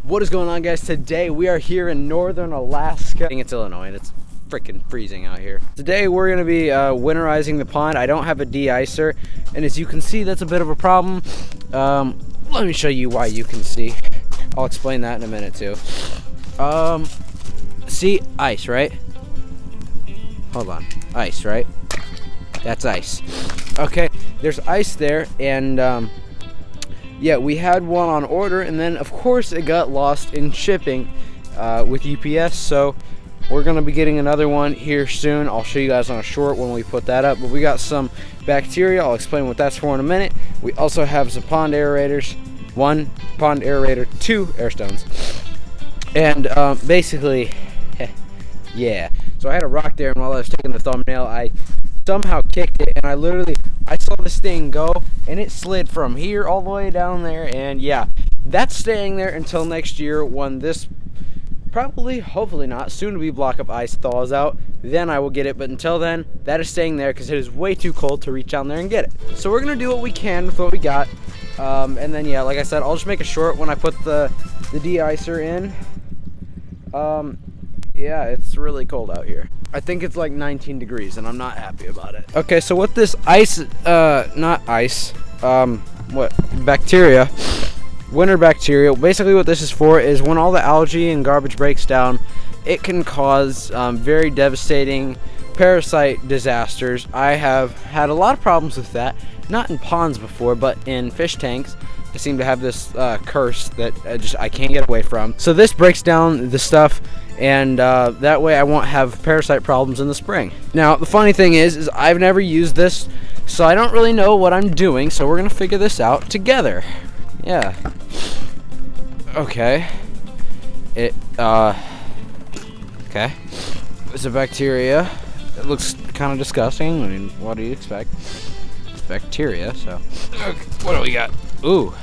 What is going on, guys? Today we are here in northern Alaska. I think it's Illinois and it's freaking freezing out here. Today we're going to be winterizing the pond. I don't have a de-icer, and as you can see, that's a bit of a problem. Let me show you why you can see. I'll explain that in a minute too. See, ice, right? Hold on, ice, right? That's ice. Okay, there's ice there, and yeah, we had one on order, and then of course it got lost in shipping with UPS, so we're gonna be getting another one here soon. I'll show you guys on a short when we put that up, but we got some bacteria. I'll explain what that's for in a minute. We also have some pond aerators, 1 pond aerator, 2 air stones, and basically, yeah. So I had a rock there, and while I was taking the thumbnail, I somehow kicked it, and I saw this thing go, and it slid from here all the way down there, and yeah, that's staying there until next year when this probably, hopefully not, soon to be block of ice thaws out. Then I will get it, but until then, that is staying there because it is way too cold to reach down there and get it. So we're gonna do what we can with what we got, and then yeah, like I said, I'll just make a short when I put the de-icer in. Yeah, it's really cold out here. I think it's like 19 degrees, and I'm not happy about it. Okay, so what this ice, not ice, bacteria, winter bacteria, basically what this is for is when all the algae and garbage breaks down, it can cause very devastating parasite disasters. I have had a lot of problems with that, not in ponds before, but in fish tanks. I seem to have this curse that I can't get away from. So this breaks down the stuff, and that way I won't have parasite problems in the spring. Now the funny thing is I've never used this, so I don't really know what I'm doing, so we're gonna figure this out together. Yeah. Okay. Okay. It's a bacteria. It looks kind of disgusting. I mean, what do you expect? It's bacteria, so. Okay, what do we got? Ooh.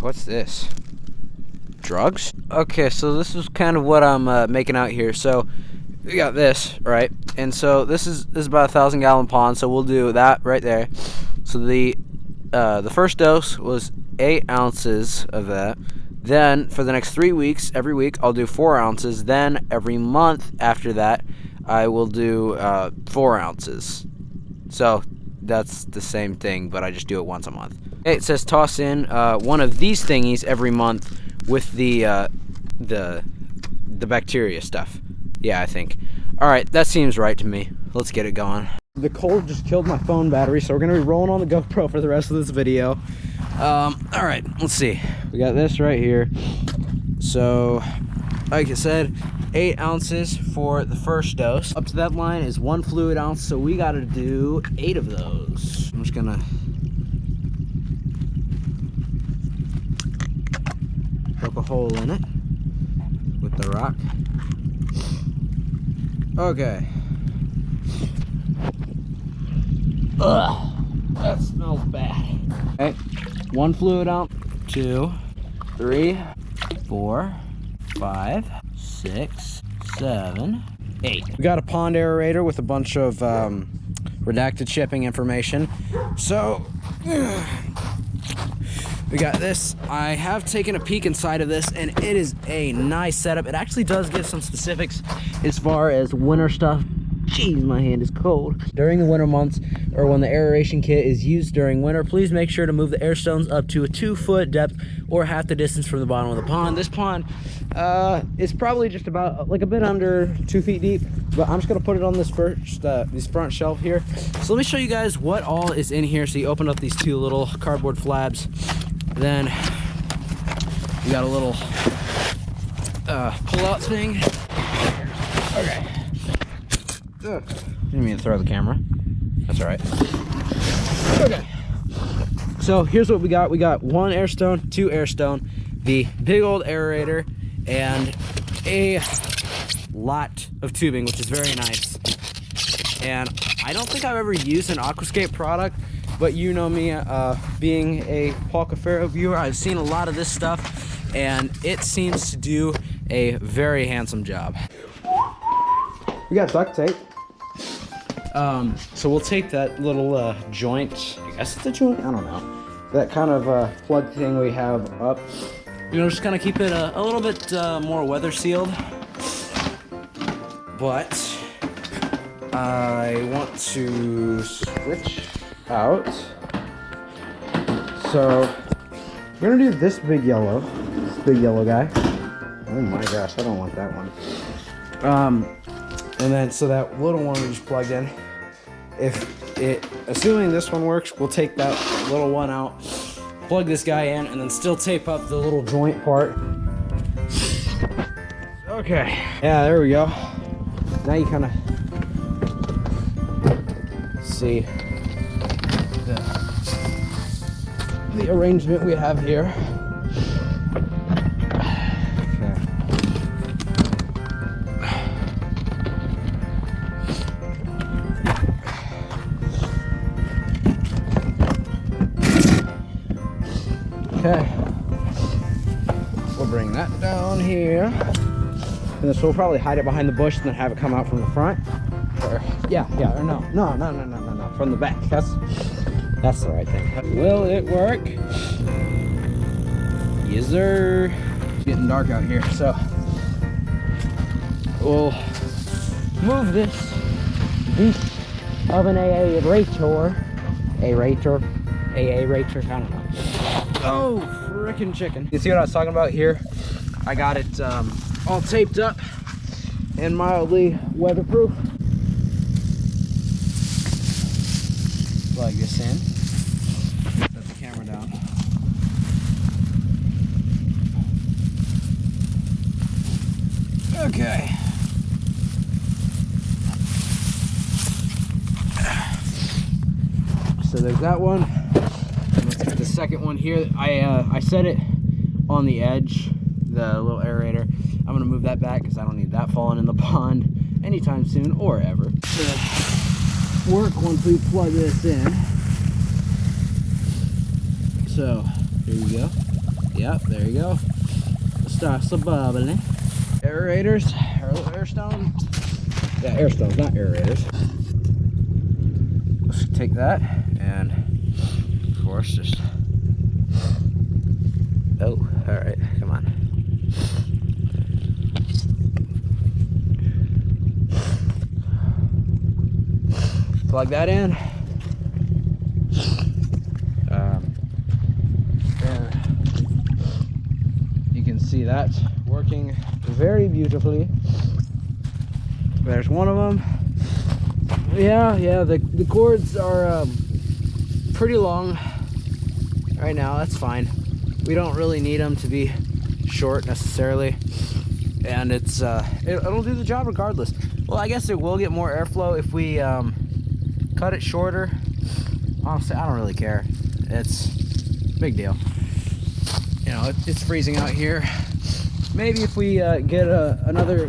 What's this? Drugs? Okay, so this is kind of what I'm making out here. So we got this, right? And so this is about a 1,000-gallon pond, so we'll do that right there. So the first dose was 8 ounces of that. Then for the next 3 weeks, every week I'll do 4 ounces. Then every month after that, I will do 4 ounces. So that's the same thing, but I just do it once a month. It says toss in one of these thingies every month with the bacteria stuff. Yeah, I think. All right, that seems right to me. Let's get it going. The cold just killed my phone battery, so we're gonna be rolling on the GoPro for the rest of this video. All right, let's see. We got this right here. So, like I said, 8 ounces for the first dose. Up to that line is 1 fluid ounce, so we gotta do 8 of those. I'm just gonna poke a hole in it with the rock. Okay. Ugh, that smells bad. Okay, 1 fluid ounce, 2, 3, 4, 5, 6, 7, 8. We got a pond aerator with a bunch of redacted shipping information. So we got this. I have taken a peek inside of this, and it is a nice setup. It actually does give some specifics as far as winter stuff. Jeez, my hand is cold. During the winter months, or when the aeration kit is used during winter, please make sure to move the air stones up to a 2-foot depth or half the distance from the bottom of the pond. This pond is probably just about like a bit under 2 feet deep, but I'm just gonna put it on this front shelf here. So let me show you guys what all is in here. So you open up these 2 little cardboard flabs, then you got a little pull-out thing. Okay. Didn't mean to throw the camera. That's all right. Okay. So here's what we got. We got 1 air stone, 2 air stone, the big old aerator, and a lot of tubing, which is very nice. And I don't think I've ever used an Aquascape product, but you know me, being a Paul Cafaro viewer, I've seen a lot of this stuff, and it seems to do a very handsome job. We got duct tape. So we'll take that little joint, I guess it's a joint, I don't know. that kind of plug thing we have up. You know, just kind of keep it a little bit more weather sealed. But I want to switch out. So we're gonna do this big yellow guy. Oh my gosh, I don't want that one. And then so that little one we just plugged in. Assuming this one works, we'll take that little one out, plug this guy in, and then still tape up the little joint part. Okay, yeah, there we go. Now you kind of see the arrangement we have here. Okay, we'll bring that down here, and so we'll probably hide it behind the bush and then have it come out from the front. Or, or no, from the back. That's the right thing. Will it work? Yes, sir. It's getting dark out here, so we'll move this beast of an aerator, I don't know. Oh, frickin' chicken. You see what I was talking about here? I got it all taped up and mildly weatherproof. Plug this in. Set the camera down. Okay. So there's that one. Let's get the second one here. I set it on the edge, the little aerator. I'm gonna move that back because I don't need that falling in the pond anytime soon or ever. To work once we plug this in. So here you go. Yep, there you go. Starts the bubbling. Aerators, or air stones. Yeah, air stones, not aerators. Let's take that and of course just. Oh, all right, come on. Plug that in. And you can see that working very beautifully. There's one of them. Yeah, the cords are pretty long right now. That's fine. We don't really need them to be short necessarily, and it'll do the job regardless. Well, I guess it will get more airflow if we cut it shorter. Honestly, I don't really care. It's a big deal. You know, it's freezing out here. Maybe if we get another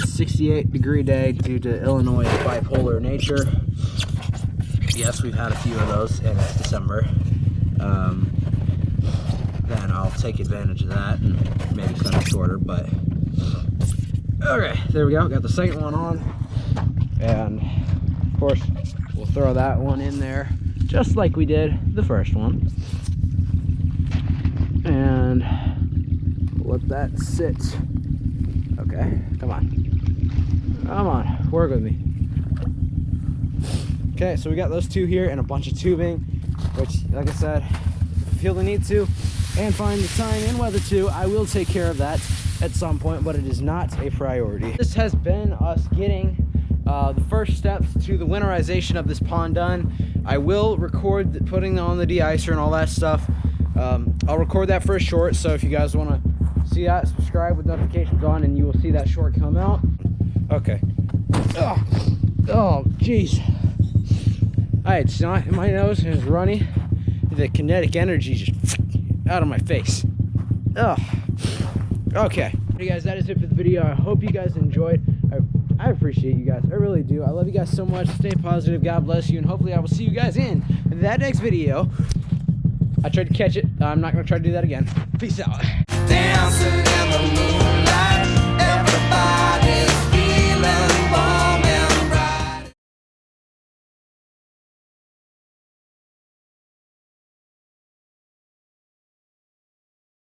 68-degree day due to Illinois' bipolar nature. Yes, we've had a few of those, and it's December. Then I'll take advantage of that and maybe cut it shorter, but okay, there we go. Got the second one on, and of course we'll throw that one in there just like we did the first one, and let that sit. Okay, come on, work with me. Okay, so we got those two here and a bunch of tubing, which, like I said, if I feel the need to and find the time and weather to, I will take care of that at some point, but it is not a priority. This has been us getting the first steps to the winterization of this pond done. I will record putting on the de-icer and all that stuff. I'll record that for a short, so if you guys want to see that, subscribe with notifications on and you will see that short come out. Okay. Oh, jeez. I had snot in my nose and it was runny. The kinetic energy just out of my face. Oh. Okay. Hey guys, that is it for the video. I hope you guys enjoyed. I appreciate you guys. I really do. I love you guys so much. Stay positive. God bless you. And hopefully I will see you guys in that next video. I tried to catch it. I'm not going to try to do that again. Peace out. Dancing in the moon.